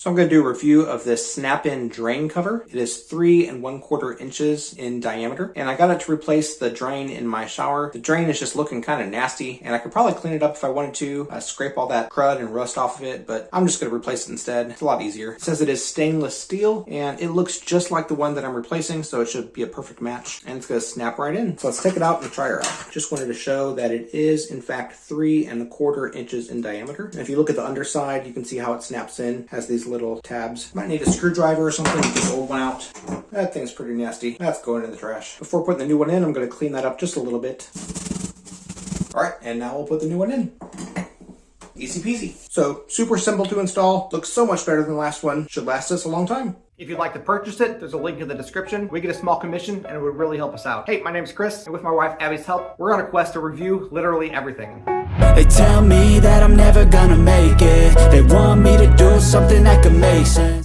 So I'm going to do a review of this Snap-in drain cover. It is 3 1/4 inches in diameter, and I got it to replace the drain in my shower. The drain is just looking kind of nasty, and I could probably clean it up if I wanted to, scrape all that crud and rust off of it, but I'm just going to replace it instead. It's a lot easier. It says it is stainless steel, and it looks just like the one that I'm replacing, so it should be a perfect match, and it's going to snap right in. So let's take it out and try her out. Just wanted to show that it is, in fact, 3 1/4 inches in diameter. And if you look at the underside, you can see how it snaps in. It has these little tabs. Might need a screwdriver or something to get the old one out. That thing's pretty nasty. That's going in the trash. Before putting the new one in, I'm going to clean that up just a little bit. Alright, and now we'll put the new one in. Easy peasy. So, super simple to install. Looks so much better than the last one. Should last us a long time. If you'd like to purchase it, there's a link in the description. We get a small commission and it would really help us out. Hey, my name's Chris, and with my wife Abby's help, we're on a quest to review literally everything. They tell me that I'm never gonna make it. They want me to do something that could make sense.